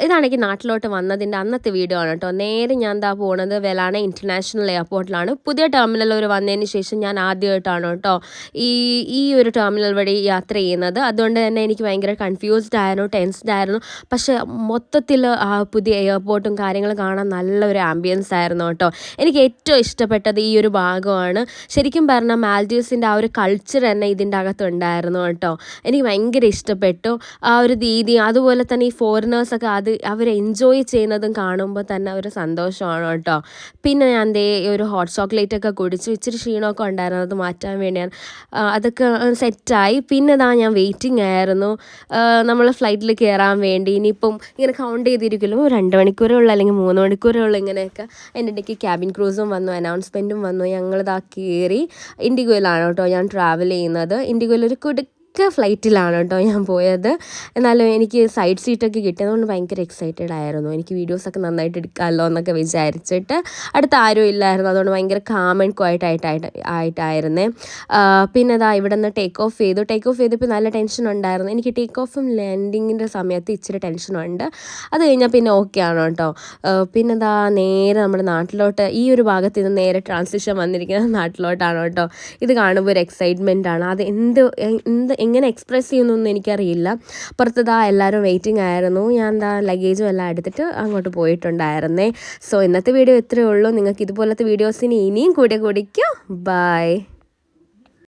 ഇതാണെങ്കിൽ നാട്ടിലോട്ട് വന്നതിൻ്റെ അന്നത്തെ വീഡിയോ ആണ് കേട്ടോ. നേരെ ഞാൻ എന്താ പോകുന്നത് വെലാന ഇൻ്റർനാഷണൽ എയർപോർട്ടിലാണ്. പുതിയ ടെർമിനൽ ഒരു വന്നതിന് ശേഷം ഞാൻ ആദ്യമായിട്ടാണ് കേട്ടോ ഈ ഈ ഒരു ടെർമിനൽ വഴി യാത്ര ചെയ്യുന്നത്. അതുകൊണ്ട് തന്നെ എനിക്ക് ഭയങ്കര കൺഫ്യൂസ്ഡ് ആയിരുന്നു, ടെൻസ്ഡ് ആയിരുന്നു. പക്ഷേ മൊത്തത്തിൽ ആ പുതിയ എയർപോർട്ടും കാര്യങ്ങളും കാണാൻ നല്ലൊരു ആംബിയൻസ് ആയിരുന്നു കേട്ടോ. എനിക്ക് ഏറ്റവും ഇഷ്ടപ്പെട്ടത് ഈ ഒരു ഭാഗമാണ്. ശരിക്കും പറഞ്ഞാൽ മാൽഡീവ്സിൻ്റെ ആ ഒരു കൾച്ചർ തന്നെ ഇതിൻ്റെ അകത്തുണ്ടായിരുന്നു കേട്ടോ. എനിക്ക് ഭയങ്കര ഇഷ്ടപ്പെട്ടു ആ ഒരു രീതി. അതുപോലെ തന്നെ ഈ ഫോറിനേഴ്സൊക്കെ അവർ എൻജോയ് ചെയ്യുന്നതും കാണുമ്പോൾ തന്നെ ഒരു സന്തോഷമാണ് കേട്ടോ. പിന്നെ ഞാൻ ഒരു ഹോട്ട് ചോക്ലേറ്റൊക്കെ കുടിച്ചു. ഇച്ചിരി ക്ഷീണമൊക്കെ ഉണ്ടായിരുന്നു, അത് മാറ്റാൻ വേണ്ടിയാണ്. അതൊക്കെ സെറ്റായി. പിന്നെ ഞാൻ വെയിറ്റിംഗ് ആയിരുന്നു നമ്മൾ ഫ്ലൈറ്റിൽ കയറാൻ വേണ്ടി. ഇനിയിപ്പം ഇങ്ങനെ കൗണ്ട് ചെയ്തിരിക്കുമല്ലോ, 2 മണിക്കൂറേ ഉള്ളൂ അല്ലെങ്കിൽ 3 മണിക്കൂറേ ഉള്ളൂ ഇങ്ങനെയൊക്കെ. എൻ്റെ ഇടയ്ക്ക് ക്യാബിൻ ക്രൂസും വന്നു, അനൗൺസ്മെൻറ്റും വന്നു. ഞങ്ങളിതാ കയറി. ഇൻഡിഗോയിലാണ് കേട്ടോ ഞാൻ ട്രാവൽ ചെയ്യുന്നത്. ഇൻഡിഗോയിൽ ഒരു ഫ്ലൈറ്റിലാണ് കേട്ടോ ഞാൻ പോയത്. എന്നാലും എനിക്ക് സൈഡ് സീറ്റൊക്കെ കിട്ടിയതുകൊണ്ട് ഭയങ്കര എക്സൈറ്റഡ് ആയിരുന്നു. എനിക്ക് വീഡിയോസൊക്കെ നന്നായിട്ട് എടുക്കാമല്ലോ എന്നൊക്കെ വിചാരിച്ചിട്ട്. അടുത്ത് ആരും ഇല്ലായിരുന്നു, അതുകൊണ്ട് ഭയങ്കര കാം ആൻഡ് ക്വയറ്റ് ആയിട്ടായിരുന്നേ. പിന്നെ ഇവിടെ നിന്ന് ടേക്ക് ഓഫ് ചെയ്തപ്പോൾ നല്ല ടെൻഷൻ ഉണ്ടായിരുന്നു. എനിക്ക് ടേക്ക് ഓഫും ലാൻഡിങ്ങിൻ്റെ സമയത്ത് ഇച്ചിരി ടെൻഷനുണ്ട്. അത് കഴിഞ്ഞാൽ പിന്നെ ഓക്കെ ആണ് കേട്ടോ. പിന്നെ നേരെ നമ്മുടെ നാട്ടിലോട്ട്, ഈ ഒരു ഭാഗത്ത് നിന്ന് നേരെ ട്രാൻസിഷൻ വന്നിരിക്കുന്നത് നാട്ടിലോട്ടാണ് കേട്ടോ. ഇത് കാണുമ്പോൾ ഒരു എക്സൈറ്റ്മെൻ്റ് ആണ്. അത് എങ്ങനെ എക്സ്പ്രസ് ചെയ്യുന്നൊന്നും എനിക്കറിയില്ല. പുറത്ത് എല്ലാവരും വെയിറ്റിംഗ് ആയിരുന്നു. ഞാൻ ലഗേജും എല്ലാം എടുത്തിട്ട് അങ്ങോട്ട് പോയിട്ടുണ്ടായിരുന്നേ. സോ ഇന്നത്തെ വീഡിയോ ഇത്രയേ ഉള്ളൂ. നിങ്ങൾക്ക് ഇതുപോലത്തെ വീഡിയോസിന് ഇനിയും കൂടിക്കും. ബൈ.